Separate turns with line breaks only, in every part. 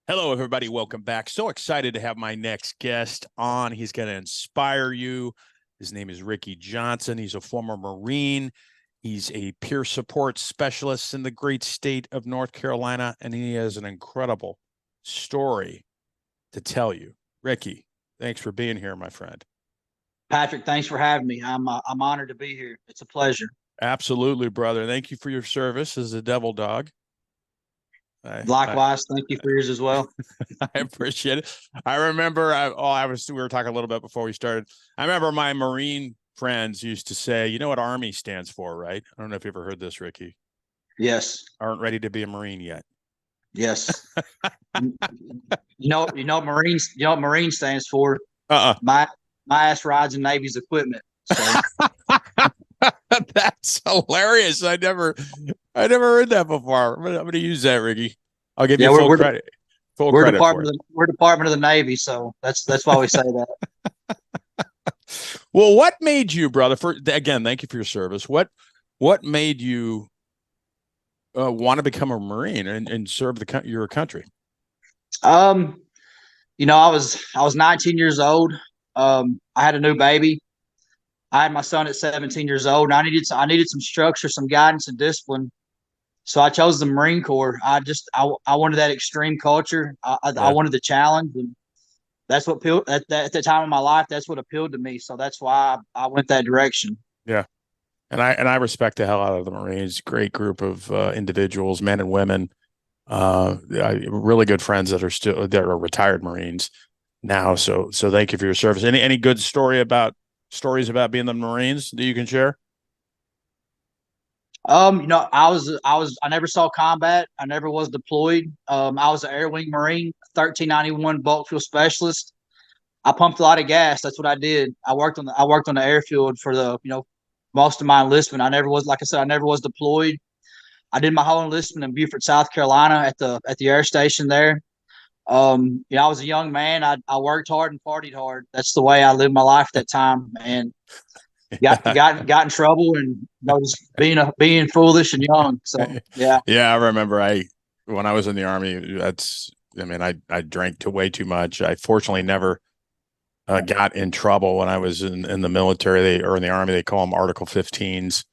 Hello, everybody. Welcome back. So excited to have my next guest on. He's going to inspire you. His name is Ricky Johnson. He's a former Marine. He's a peer support specialist in the great state of North Carolina, and he has an incredible story to tell you. Ricky, thanks for being here, my friend.
Patrick, thanks for having me. I'm honored to be here. It's a pleasure.
Absolutely, brother. Thank you for your service as a devil dog.
Likewise, thank you for yours as well.
I appreciate it. I remember we were talking a little bit before we started. I remember my Marine friends used to say, you know what Army stands for, right? I don't know if you ever heard this, Ricky.
Yes.
Aren't ready to be a Marine yet.
Yes. you know Marines, what Marine stands for? My ass rides in Navy's equipment. So.
That's hilarious. I never heard that before. I'm gonna use that, Ricky. I'll give you full credit.
We're Department of the Navy, so that's why we say that.
Well, what made you, brother? Again, thank you for your service. What made you want to become a Marine and serve your country?
I was 19 years old. I had a new baby. I had my son at 17 years old, and I needed some structure, some guidance, and discipline. So I chose the Marine Corps. I wanted that extreme culture. I wanted the challenge, and that's what appealed at the time of my life. That's what appealed to me. So that's why I went that direction.
Yeah, and I respect the hell out of the Marines. Great group of individuals, men and women. Really good friends that are retired Marines now. So thank you for your service. Any good stories about being the Marines that you can share?
I never saw combat. I never was deployed. I was an Air Wing Marine, 1391 bulk fuel specialist. I pumped a lot of gas. That's what I did. I worked on the airfield for most of my enlistment. I never was deployed. I did my whole enlistment in Beaufort, South Carolina at the air station there. I was a young man. I worked hard and partied hard. That's the way I lived my life at that time. And got in trouble and was being foolish and young. So yeah.
Yeah, I remember when I was in the Army, I drank way too much. I fortunately never got in trouble when I was in the military. Or in the Army, they call them Article 15s.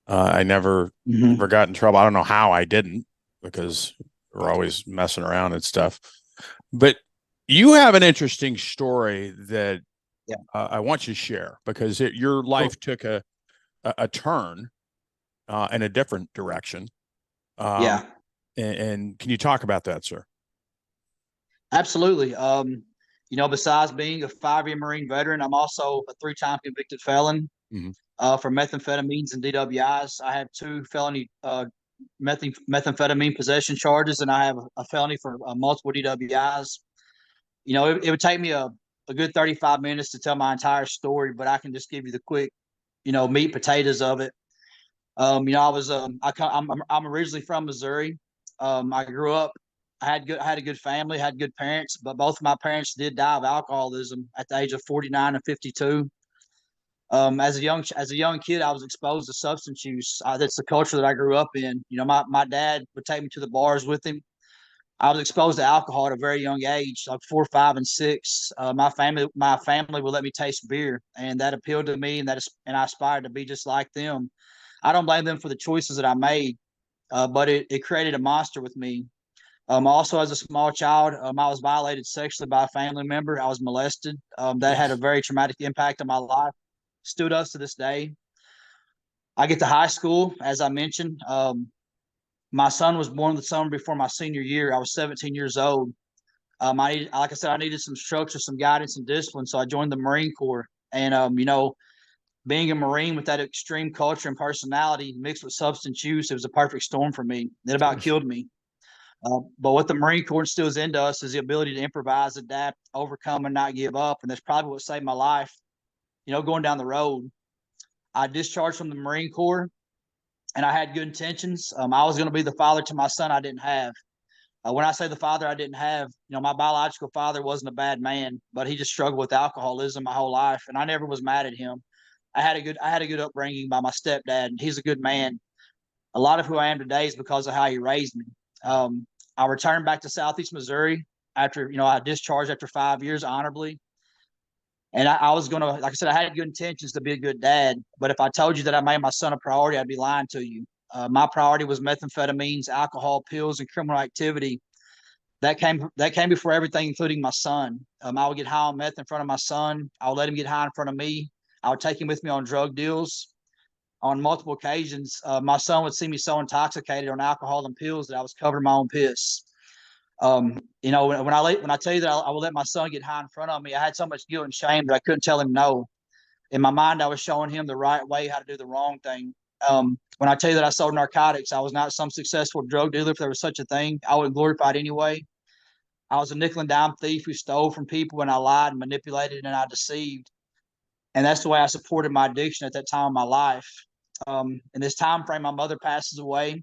I never got in trouble. I don't know how I didn't, because we're always messing around and stuff. But you have an interesting story that I want you to share, because your life took a turn in a different direction. And can you talk about that, sir?
Absolutely. Besides being a 5-year Marine veteran, I'm also a 3-time convicted felon for methamphetamines and DWIs. I have 2 felony methamphetamine possession charges, and I have a felony for multiple DWIs. It would take me a good 35 minutes to tell my entire story, but I can just give you the quick, meat and potatoes of it. I'm originally from Missouri. I grew up. I had a good family, had good parents, but both of my parents did die of alcoholism at the age of 49 and 52. As a young kid, I was exposed to substance use. That's the culture that I grew up in. My dad would take me to the bars with him. I was exposed to alcohol at a very young age, like 4, 5, and 6. My family would let me taste beer, and that appealed to me, and I aspired to be just like them. I don't blame them for the choices that I made, but it created a monster with me. Also, as a small child, I was violated sexually by a family member. I was molested. That had a very traumatic impact on my life. Stood us to this day. I get to high school, as I mentioned. My son was born the summer before my senior year. I was 17 years old. Like I said, I needed some structure, some guidance, and discipline, so I joined the Marine Corps. And being a Marine with that extreme culture and personality mixed with substance use, it was a perfect storm for me. It about killed me. But what the Marine Corps instills into us is the ability to improvise, adapt, overcome, and not give up. And that's probably what saved my life. Going down the road, I discharged from the Marine Corps, and I had good intentions. I was going to be the father to my son I didn't have. When I say the father I didn't have, my biological father wasn't a bad man, but he just struggled with alcoholism my whole life, and I never was mad at him. I had a good upbringing by my stepdad, and he's a good man. A lot of who I am today is because of how he raised me. I returned back to Southeast Missouri after, I discharged after 5 years honorably. And I was going to, like I said, I had good intentions to be a good dad. But if I told you that I made my son a priority, I'd be lying to you. My priority was methamphetamines, alcohol, pills, and criminal activity. That came before everything, including my son. I would get high on meth in front of my son. I would let him get high in front of me. I would take him with me on drug deals. On multiple occasions, my son would see me so intoxicated on alcohol and pills that I was covered in my own piss. When I tell you that I would let my son get high in front of me, I had so much guilt and shame that I couldn't tell him no. In my mind, I was showing him the right way, how to do the wrong thing. When I tell you that I sold narcotics, I was not some successful drug dealer, if there was such a thing. I would glorify it anyway. I was a nickel and dime thief who stole from people, and I lied and manipulated and I deceived. And that's the way I supported my addiction at that time of my life. In this time frame, my mother passes away.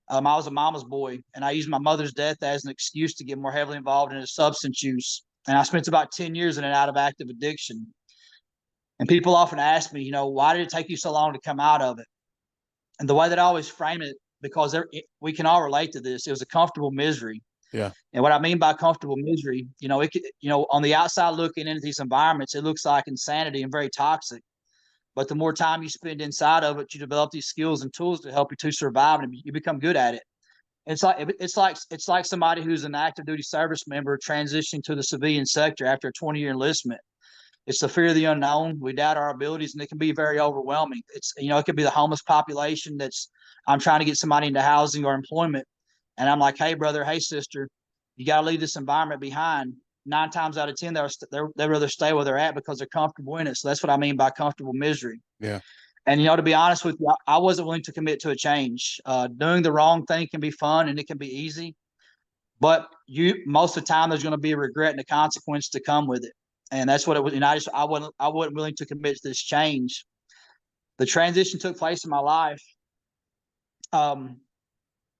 I was a mama's boy, and I used my mother's death as an excuse to get more heavily involved in substance use. And I spent about 10 years in and out of active addiction. And people often ask me, why did it take you so long to come out of it? And the way that I always frame it, because we can all relate to this, it was a comfortable misery.
Yeah.
And what I mean by comfortable misery, on the outside looking into these environments, it looks like insanity and very toxic. But the more time you spend inside of it, you develop these skills and tools to help you to survive, and you become good at it. It's like somebody who's an active duty service member transitioning to the civilian sector after a 20-year enlistment. It's the fear of the unknown. We doubt our abilities, and it can be very overwhelming. It could be the homeless population I'm trying to get somebody into housing or employment, and I'm like, hey brother, hey sister, you got to leave this environment behind. 9 times out of 10, they'd rather stay where they're at because they're comfortable in it. So that's what I mean by comfortable misery.
Yeah.
And, to be honest with you, I wasn't willing to commit to a change. Doing the wrong thing can be fun and it can be easy, but most of the time there's going to be a regret and a consequence to come with it. And that's what it was. And I wasn't willing to commit to this change. The transition took place in my life. I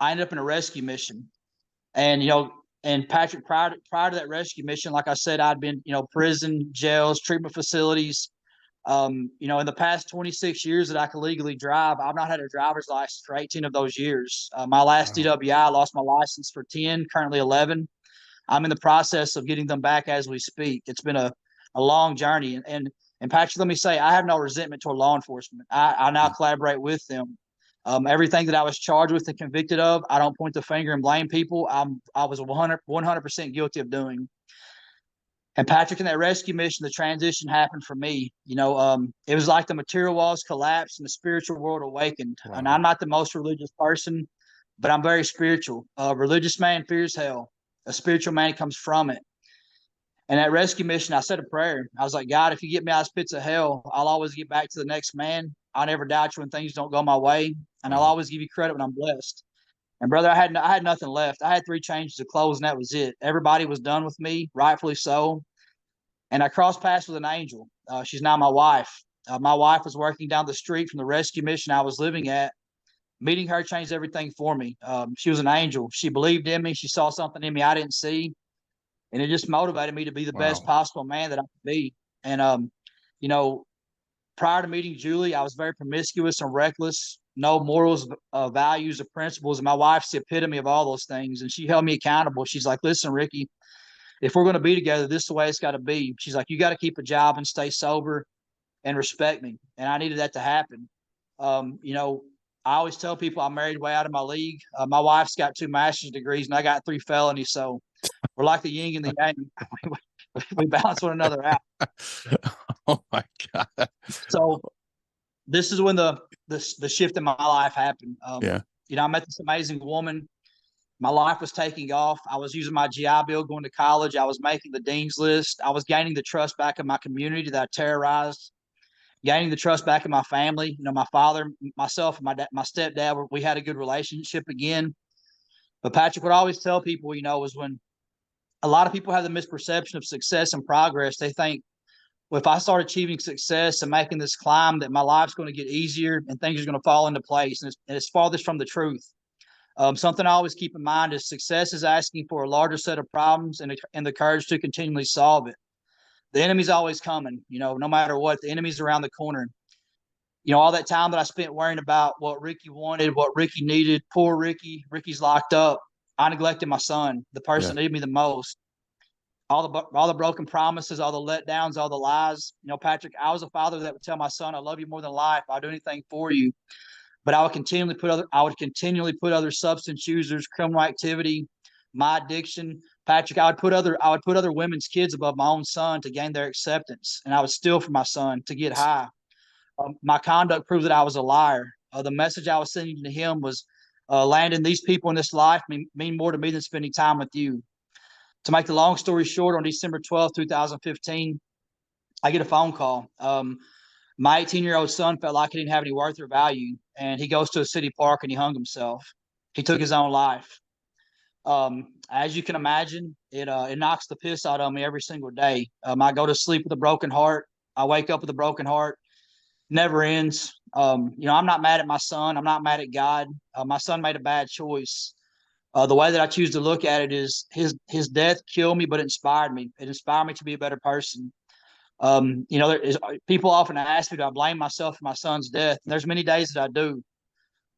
ended up in a rescue mission, and Patrick, prior to that rescue mission, like I said, I'd been, prison, jails, treatment facilities. In the past 26 years that I could legally drive, I've not had a driver's license for 18 of those years. My last DWI, I lost my license for 10, currently 11. I'm in the process of getting them back as we speak. It's been a long journey. And Patrick, let me say, I have no resentment toward law enforcement. I now collaborate with them. Everything that I was charged with and convicted of, I don't point the finger and blame people. I was 100% guilty of doing. And Patrick, in that rescue mission, the transition happened for me. It was like the material walls collapsed and the spiritual world awakened. Wow. And I'm not the most religious person, but I'm very spiritual. A religious man fears hell. A spiritual man comes from it. And that rescue mission, I said a prayer. I was like, God, if you get me out of this pits of hell, I'll always get back to the next man. I'll never doubt you when things don't go my way. And I'll always give you credit when I'm blessed. And brother, I had nothing left. I had 3 changes of clothes, and that was it. Everybody was done with me, rightfully so. And I crossed paths with an angel. She's now my wife. My wife was working down the street from the rescue mission I was living at. Meeting her changed everything for me. She was an angel. She believed in me. She saw something in me I didn't see. And it just motivated me to be the best possible man that I could be. And, prior to meeting Julie, I was very promiscuous and reckless. No morals, values, or principles. And my wife's the epitome of all those things. And she held me accountable. She's like, listen, Ricky, if we're going to be together, this is the way it's got to be. She's like, you got to keep a job and stay sober and respect me. And I needed that to happen. I always tell people I'm married way out of my league. My wife's got 2 master's degrees and I got 3 felonies. So we're like the yin and the yang. We balance one another out.
Oh my God.
So this is when the shift in my life happened. I met this amazing woman. My life was taking off. I was using my GI Bill going to college. I was making the dean's list. I was gaining the trust back in my community that I terrorized, gaining the trust back in my family. My father, myself, and my stepdad, we had a good relationship again. But Patrick, what I always tell people, is when a lot of people have the misperception of success and progress, they think, well, if I start achieving success and making this climb, that my life's going to get easier and things are going to fall into place. And it's farthest from the truth. Something I always keep in mind is success is asking for a larger set of problems and the courage to continually solve it. The enemy's always coming, no matter what, the enemy's around the corner. All that time that I spent worrying about what Ricky wanted, what Ricky needed, poor Ricky, Ricky's locked up. I neglected my son, the person that needed me the most. All the broken promises, all the letdowns, all the lies. Patrick, I was a father that would tell my son, "I love you more than life. I'll do anything for you." But I would continually put other substance users, criminal activity, my addiction. Patrick, I would put other women's kids above my own son to gain their acceptance, and I would steal from my son to get high. My conduct proved that I was a liar. The message I was sending to him was, landing these people in this life mean more to me than spending time with you. To make the long story short, on December 12th, 2015, I get a phone call. My 18-year-old son felt like he didn't have any worth or value, and he goes to a city park and he hung himself. He took his own life. As you can imagine, it knocks the piss out of me every single day. I go to sleep with a broken heart. I wake up with a broken heart. Never ends. I'm not mad at my son. I'm not mad at God. My son made a bad choice. The way that I choose to look at it is his death killed me, but it inspired me. It inspired me to be a better person. People often ask me, do I blame myself for my son's death? And there's many days that I do.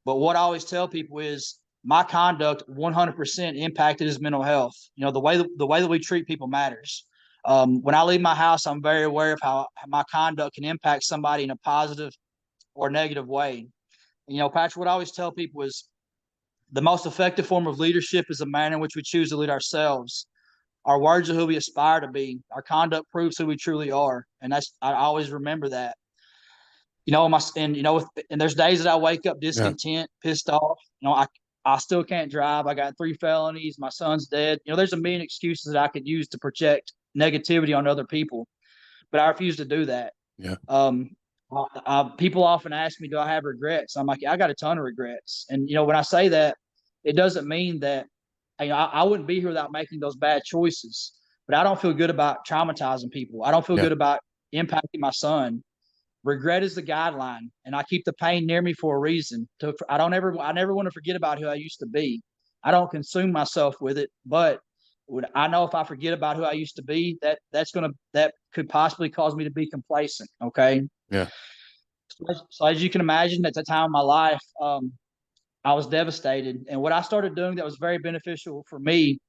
But what I always tell people is my conduct 100% impacted his mental health. The way that we treat people matters. When I leave my house, I'm very aware of how my conduct can impact somebody in a positive or negative way. Patrick, what I always tell people is the most effective form of leadership is the manner in which we choose to lead ourselves. Our words are who we aspire to be. Our conduct proves who we truly are. And I always remember that. And there's days that I wake up discontent, pissed off. I still can't drive. I got 3 felonies. My son's dead. There's a million excuses that I could use to project negativity on other people, but I refuse to do that.
Yeah.
People often ask me, do I have regrets? I'm like, I got a ton of regrets. And, when I say that, it doesn't mean that, I wouldn't be here without making those bad choices, but I don't feel good about traumatizing people. I don't feel good about impacting my son. Regret is the guideline, and I keep the pain near me for a reason. I never want to forget about who I used to be. I don't consume myself with it, but I know if I forget about who I used to be, that could possibly cause me to be complacent. Okay.
Yeah.
So as you can imagine, at the time of my life, I was devastated. And what I started doing that was very beneficial for me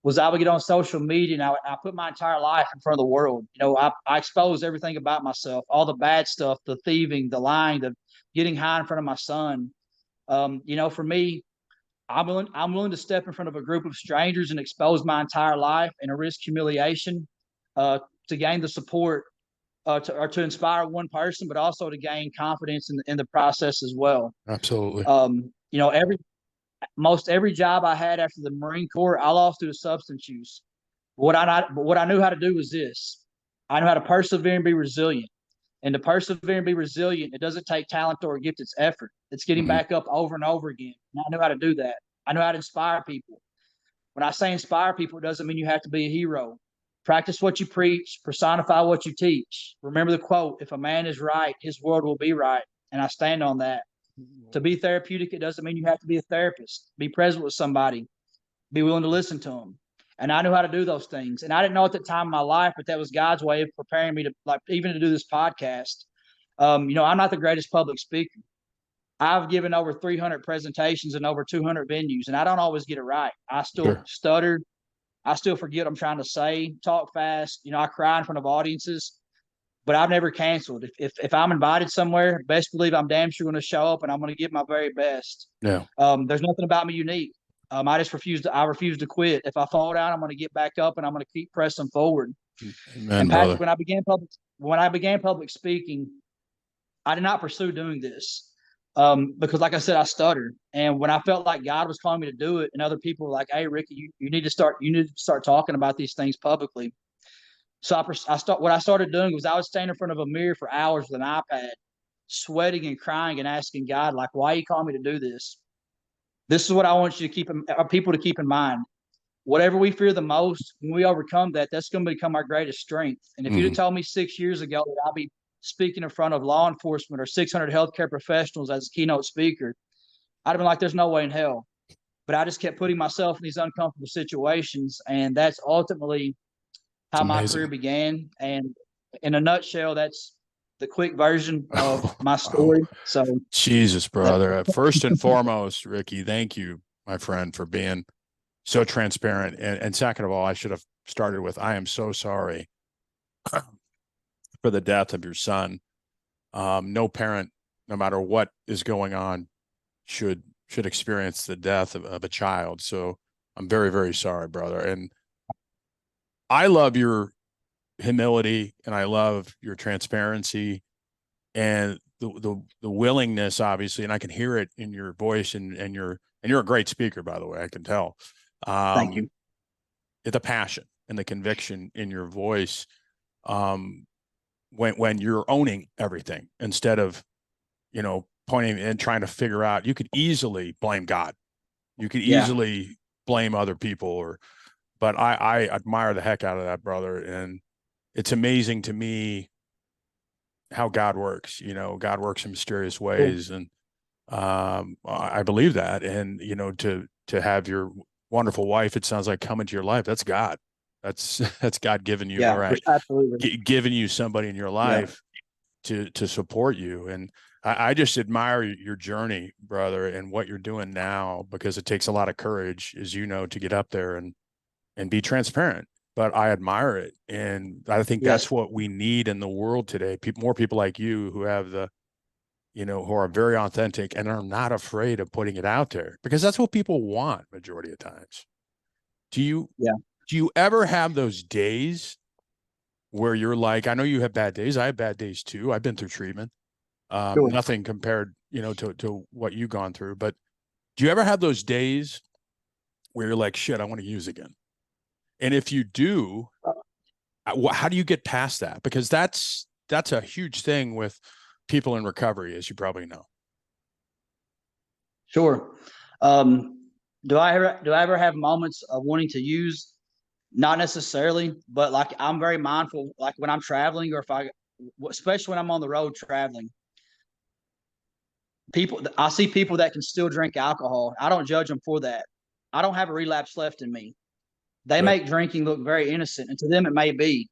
was I would get on social media and I put my entire life in front of the world. I exposed everything about myself, all the bad stuff, the thieving, the lying, the getting high in front of my son. For me, I'm willing to step in front of a group of strangers and expose my entire life and risk humiliation to gain the support to inspire one person, but also to gain confidence in the process as well.
Absolutely.
Most every job I had after the Marine Corps, I lost due to substance use. What I knew how to do was this. I knew how to persevere and be resilient. And to persevere and be resilient, it doesn't take talent or a gift, it's effort. It's getting back up over and over again. And I knew how to do that. I know how to inspire people. When I say inspire people, it doesn't mean you have to be a hero. Practice what you preach, personify what you teach. Remember the quote, if a man is right, his world will be right. And I stand on that. To be therapeutic, it doesn't mean you have to be a therapist. Be present with somebody. Be willing to listen to them. And I knew how to do those things. And I didn't know at the time of my life, but that was God's way of preparing me to, even to do this podcast. I'm not the greatest public speaker. I've given over 300 presentations in over 200 venues, and I don't always get it right. I still stutter. I still forget what I'm trying to say, talk fast. I cry in front of audiences, but I've never canceled. If I'm invited somewhere, best believe I'm damn sure going to show up and I'm going to give my very best.
Yeah.
There's nothing about me unique. I refuse to quit. If I fall down, I'm going to get back up and I'm going to keep pressing forward.
Amen,
and Patrick,
brother.
when I began public speaking, I did not pursue doing this. Because like I said, I stuttered. And when I felt like God was calling me to do it and other people were like, hey, Ricky, you need to start talking about these things publicly. So what I started doing was I would stand in front of a mirror for hours with an iPad, sweating and crying and asking God, like, why are you calling me to do this? This is what I want you to people to keep in mind. Whatever we fear the most, when we overcome that, that's going to become our greatest strength. And if you'd have told me 6 years ago that I'd be speaking in front of law enforcement or 600 healthcare professionals as a keynote speaker, I'd have been like, there's no way in hell. but I just kept putting myself in these uncomfortable situations. And that's ultimately
It's
how my career
amazing.
began. And in a nutshell, that's the quick version of my
Oh,
story. So
Jesus,
that,
brother. First and foremost, Ricky, thank you, my friend, for being so transparent. And second of all, I should have started with, I am so sorry for the death of your son. No parent, no matter what is going on, should experience the death of a child. So I'm very, very sorry, brother. And I love your humility and I love your transparency and the willingness, obviously, and I can hear it in your voice and you're a great speaker, by the way, I can tell.
thank
Um,
you.
the passion and the conviction in your voice, um, when you're owning everything instead of, pointing and trying to figure out, you could easily blame God. You could
Yeah.
easily blame other people but I admire the heck out of that, brother. And it's amazing to me how God works. God works in mysterious
Cool.
ways, and I believe that. And to have your wonderful wife, it sounds like, come into your life. That's God. That's that's God giving you. All
Yeah.
right,
Absolutely.
giving you somebody in your
Yeah.
life to support you. And I just admire your journey, brother, and what you're doing now, because it takes a lot of courage, as you know, to get up there and be transparent. But I admire it, and I think
Yes.
that's what we need in the world today. More people like you who have who are very authentic and are not afraid of putting it out there, because that's what people want majority of times. Do you
Yeah.
do you ever have those days where you're like, I know you have bad days. I have bad days too. I've been through treatment.
Sure.
Nothing compared, to what you've gone through. But do you ever have those days where you're like, shit, I want to use again? And if you do, how do you get past that? Because that's a huge thing with people in recovery, as you probably know.
Sure. Do I ever have moments of wanting to use? Not necessarily, but like I'm very mindful, like when I'm traveling or especially when I'm on the road traveling, I see people that can still drink alcohol. I don't judge them for that. I don't have a relapse left in me. They
Good.
make drinking look very innocent, and to them it may be.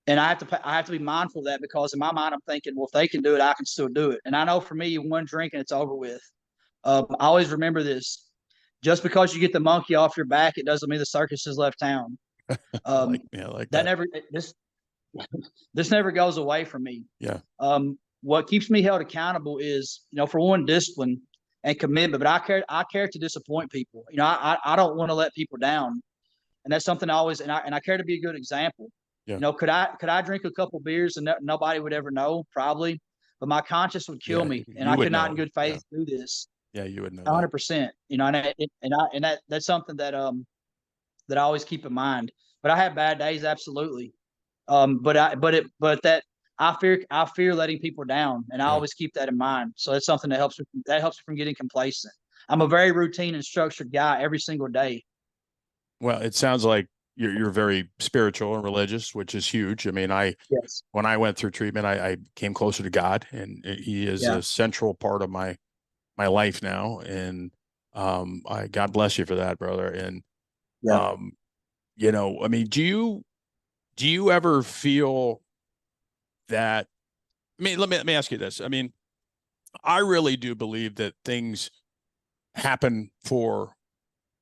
And I have to be mindful of that, because in my mind I'm thinking, well, if they can do it, I can still do it. And I know for me, one drink and it's over with. I always remember this: just because you get the monkey off your back, it doesn't mean the circus has left town.
I like,
Um,
yeah, I like
that
that.
never this never goes away from me.
Yeah.
What keeps me held accountable is, for one, discipline and commitment. But I care to disappoint people. I don't want to let people down, and that's something I always and I care to be a good example.
Yeah.
Could I drink a couple beers and nobody would ever know? Probably, but my conscience would kill
Yeah.
me, and
You
I
would
could not in
know.
good
Yeah.
faith do this.
Yeah. You would know that.
100%. That's something that I always keep in mind. But I have bad days, absolutely. But I fear letting people down, and I
Yeah.
always keep that in mind. So that's something that helps me from getting complacent. I'm a very routine and structured guy every single day.
Well, it sounds like you're very spiritual and religious, which is huge. I mean,
Yes.
when I went through treatment, I came closer to God, and He is
Yeah.
a central part of my life now. And I God bless you for that, brother. And
Yeah.
um, I mean, do you ever feel that? I mean, let me ask you this. I mean, I really do believe that things happen for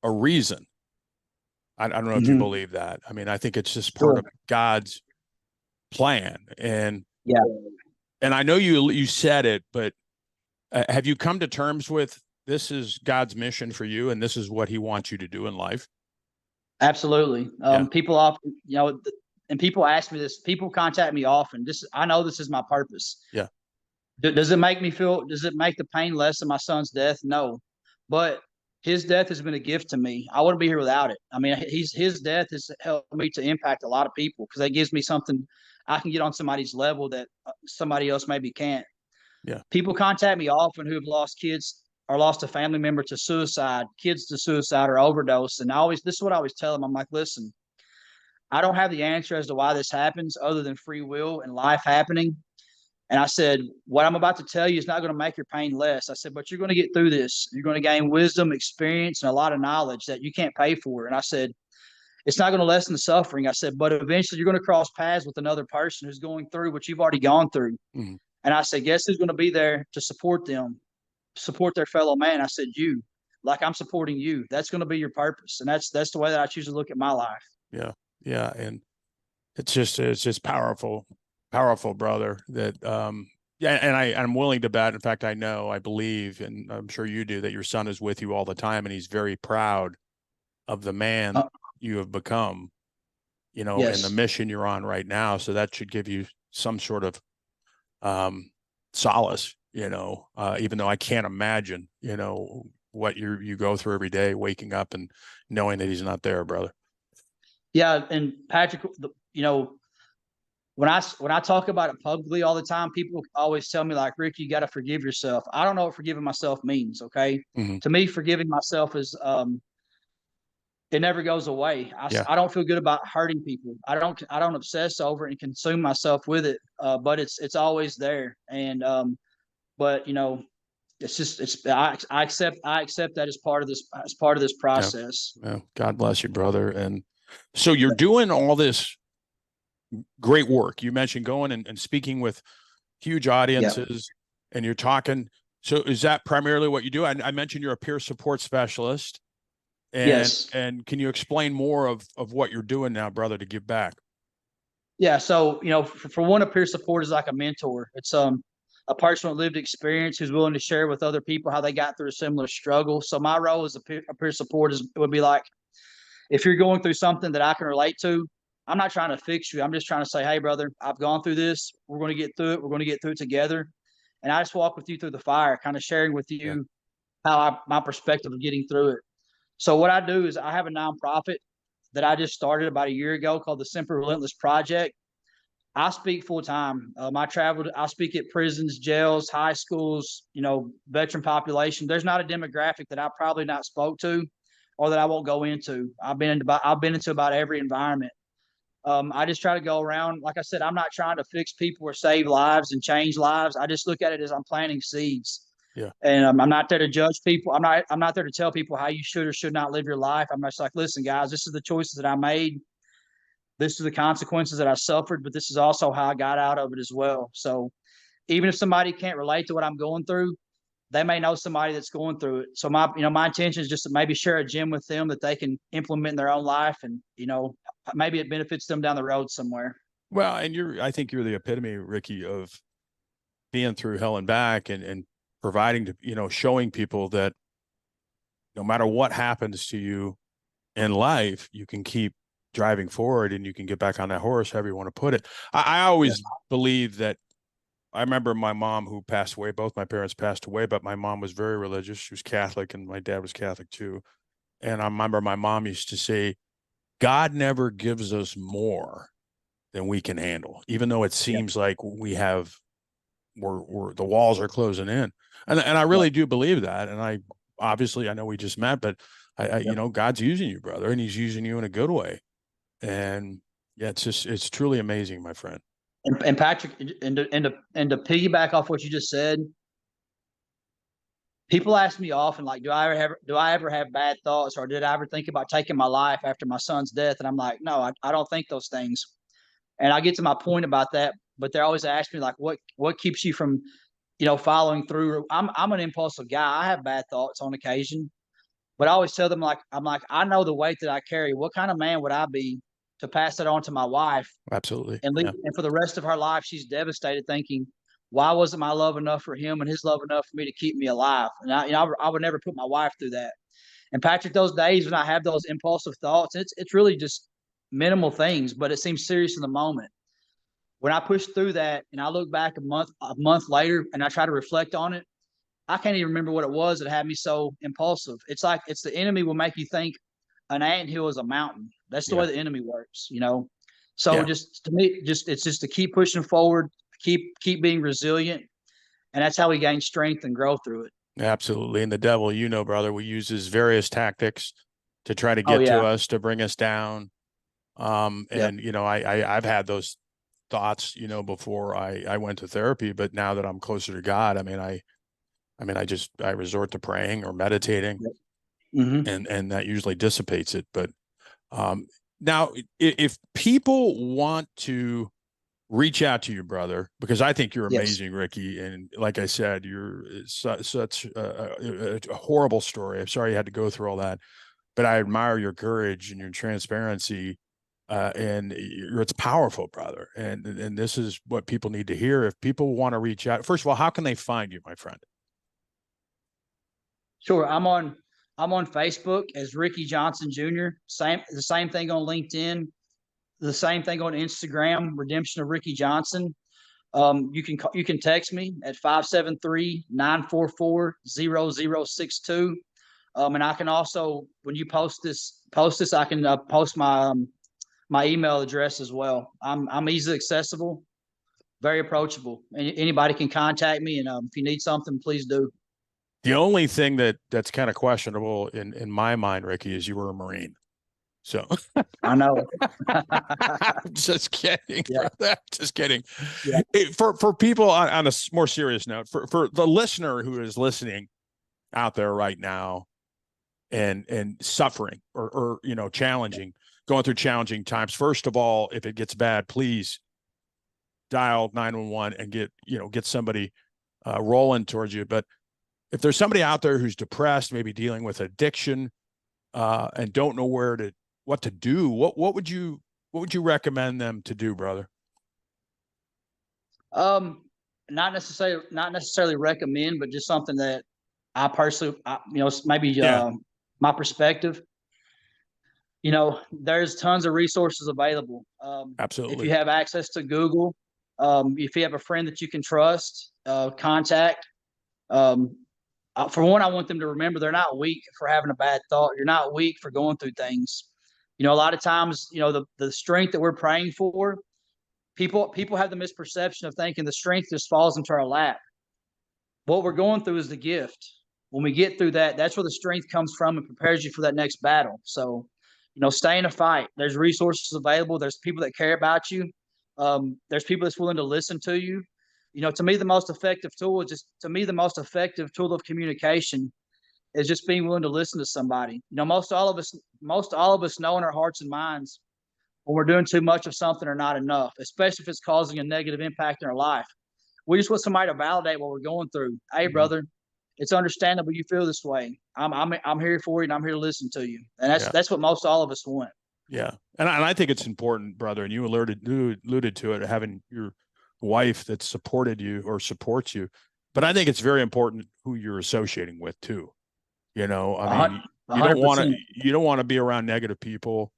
a reason. I don't know if you
Hmm.
believe that. I mean, I think it's just part
Sure.
of God's plan.
Yeah.
And I know you said it, but have you come to terms with, this is God's mission for you, and this is what He wants you to do in life?
Absolutely.
Yeah.
People often, and people ask me this. People contact me often. I know this is my purpose.
Yeah.
Does it make me feel? Does it make the pain less in my son's death? No, but his death has been a gift to me. I wouldn't be here without it. I mean, his death has helped me to impact a lot of people, because that gives me something I can get on somebody's level that somebody else maybe can't.
Yeah.
People contact me often who have lost kids or lost a family member to suicide, kids to suicide or overdose, and this is what I always tell them. I'm like, listen, I don't have the answer as to why this happens, other than free will and life happening. And I said, what I'm about to tell you is not going to make your pain less. I said, but you're going to get through this. You're going to gain wisdom, experience, and a lot of knowledge that you can't pay for. And I said, it's not going to lessen the suffering. I said, but eventually you're going to cross paths with another person who's going through what you've already gone through.
Mhm.
And I said, guess who's going to be there to support them, support their fellow man? I said, you, like I'm supporting you. That's going to be your purpose. And that's the way that I choose to look at my life.
Yeah. Yeah. And it's just powerful, brother, that, yeah. And I'm willing to bet. In fact, I believe, and I'm sure you do, that your son is with you all the time, and he's very proud of the man
Uh,
you have become, and the
yes.
mission you're on right now. So that should give you some sort of, solace, even though I can't imagine, what you go through every day, waking up and knowing that he's not there, brother.
Yeah. And Patrick, when I talk about it publicly all the time, people always tell me like, Rick, you got to forgive yourself. I don't know what forgiving myself means. Okay.
Mm-hmm.
To me, forgiving myself is, it never goes away.
Yeah.
I don't feel good about hurting people. I don't obsess over it and consume myself with it. But it's always there. And, but it's just, I accept that as part of this
Yeah.
process.
Yeah. God bless you, brother. And so you're doing all this great work. You mentioned going and speaking with huge audiences, and you're talking. So is that primarily what you do? I mentioned you're a peer support specialist.
Yes.
And can you explain more of what you're doing now, brother, to give back?
Yeah. So, for one, a peer support is like a mentor. It's a person with lived experience who's willing to share with other people how they got through a similar struggle. So my role as a peer support would be like, if you're going through something that I can relate to, I'm not trying to fix you. I'm just trying to say, hey, brother, I've gone through this. We're going to get through it. We're going to get through it together. And I just walk with you through the fire, kind of sharing with
Yeah.
you my perspective of getting through it. So what I do is I have a nonprofit that I just started about a year ago called the Simple Relentless Project. I speak full time. I speak at prisons, jails, high schools, veteran population. There's not a demographic that I probably not spoke to or that I won't go into. I've been into about every environment. I just try to go around. Like I said, I'm not trying to fix people or save lives and change lives. I just look at it as I'm planting seeds.
Yeah.
And I'm not there to judge people. I'm not there to tell people how you should or should not live your life. I'm just like, listen, guys, this is the choices that I made. This is the consequences that I suffered, but this is also how I got out of it as well. So even if somebody can't relate to what I'm going through, they may know somebody that's going through it. So my intention is just to maybe share a gem with them that they can implement in their own life, and maybe it benefits them down the road somewhere.
Well, and I think you're the epitome, Ricky, of being through hell and back, and providing to, showing people that no matter what happens to you in life, you can keep driving forward and you can get back on that horse, however you want to put it. I always believe that. I remember my mom, who passed away. Both my parents passed away, but my mom was very religious. She was Catholic, and my dad was Catholic too. And I remember my mom used to say, God never gives us more than we can handle, even though it seems like we're the walls are closing in. And I really do believe that. And I know we just met, but God's using you, brother, and he's using you in a good way. And yeah, it's truly amazing, my friend.
And Patrick, and to piggyback off what you just said, people ask me often, like, do I ever have bad thoughts, or did I ever think about taking my life after my son's death? And I'm like, no, I don't think those things. And I get to my point about that, but they're always asking me like, what keeps you from, following through? I'm an impulsive guy. I have bad thoughts on occasion, but I always tell them like, I know the weight that I carry. What kind of man would I be to pass that on to my wife?
Absolutely.
And for the rest of her life, she's devastated, thinking, why wasn't my love enough for him and his love enough for me to keep me alive? And I would never put my wife through that. And Patrick, those days when I have those impulsive thoughts, it's really just minimal things, but it seems serious in the moment. When I push through that and I look back a month later and I try to reflect on it, I can't even remember what it was that had me so impulsive. It's like it's the enemy will make you think an anthill is a mountain. That's the way the enemy works. So just to me, it's just to keep pushing forward, keep being resilient, and that's how we gain strength and grow through it.
Absolutely. And the devil, brother, we use his various tactics to try to
Oh
get to
yeah.
us, to bring us down. And I've had those thoughts, before I went to therapy, but now that I'm closer to God, I resort to praying or meditating, and that usually dissipates it. But now, if people want to reach out to you, brother, because I think you're
Yes.
amazing, Ricky. And like I said, you're such a horrible story. I'm sorry you had to go through all that, but I admire your courage and your transparency. And it's powerful, brother. And this is what people need to hear. If people want to reach out, first of all, how can they find you, my friend?
Sure. I'm on Facebook as Ricky Johnson Jr. The same thing on LinkedIn, the same thing on Instagram, Redemption of Ricky Johnson. You can text me at 573-944-0062. And I can also, when you post this, I can post my email address as well. I'm easily accessible, very approachable. Anybody can contact me, and if you need something, please do.
The only thing that's kind of questionable in my mind, Ricky, is you were a Marine. So
I know.
I'm just kidding,
Yeah.
brother. Just kidding.
Yeah.
For people on a more serious note, for the listener who is listening out there right now and suffering or going through challenging times. First of all, if it gets bad, please dial 911 and get somebody rolling towards you. But if there's somebody out there who's depressed, maybe dealing with addiction, and don't know what to do, what would you recommend them to do, brother?
Not necessarily recommend, but just something that I personally, maybe my perspective. There's tons of resources available. If
Absolutely.
you have access to Google, if you have a friend that you can trust, contact. For one, I want them to remember they're not weak for having a bad thought. You're not weak for going through things. A lot of times, the strength that we're praying for, people have the misperception of thinking the strength just falls into our lap. What we're going through is the gift. When we get through that, that's where the strength comes from and prepares you for that next battle. So, stay in a fight. There's resources available. There's people that care about you. There's people that's willing to listen to you. To me, the most effective tool of communication is just being willing to listen to somebody. Most all of us know in our hearts and minds when we're doing too much of something or not enough, especially if it's causing a negative impact in our life. We just want somebody to validate what we're going through. Hey, brother, it's understandable you feel this way. I'm here for you, and I'm here to listen to you. And that's what most all of us want.
Yeah, and I think it's important, brother. And you alluded to it, having your wife that supported you or supports you. But I think it's very important who you're associating with too. You don't want to be around negative people.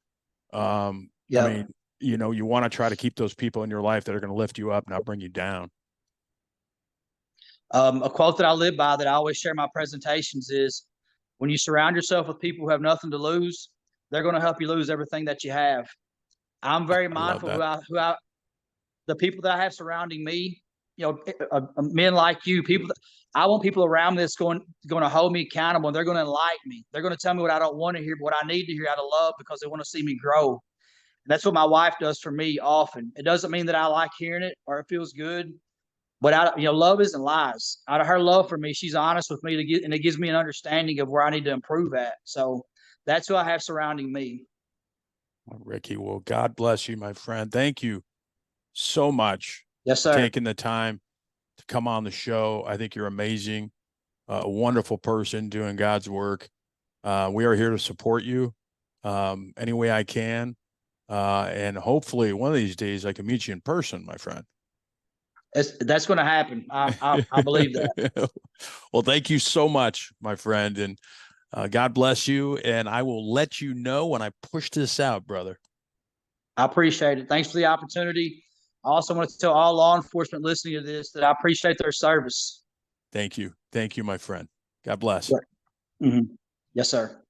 I mean, you want to try to keep those people in your life that are going to lift you up, not bring you down.
A quote that I live by that I always share in my presentations is, when you surround yourself with people who have nothing to lose, they're going to help you lose everything that you have. I'm very mindful the people that I have surrounding me, men like you, I want people around me that's going to hold me accountable, and they're going to enlighten me. They're going to tell me what I don't want to hear, but what I need to hear out of love, because they want to see me grow. And that's what my wife does for me often. It doesn't mean that I like hearing it or it feels good, but love isn't lies. Out of her love for me, she's honest with me and it gives me an understanding of where I need to improve at. So that's who I have surrounding me.
Well, Ricky, well, God bless you, my friend. Thank you so much.
Yes, sir.
For taking the time to come on the show. I think you're amazing, a wonderful person doing God's work. We are here to support you any way I can. And hopefully one of these days I can meet you in person, my friend.
That's going to happen. I believe that.
Well, thank you so much, my friend. And God bless you. And I will let you know when I push this out, brother.
I appreciate it. Thanks for the opportunity. I also want to tell all law enforcement listening to this that I appreciate their service.
Thank you. Thank you, my friend. God bless.
Mm-hmm. Yes, sir.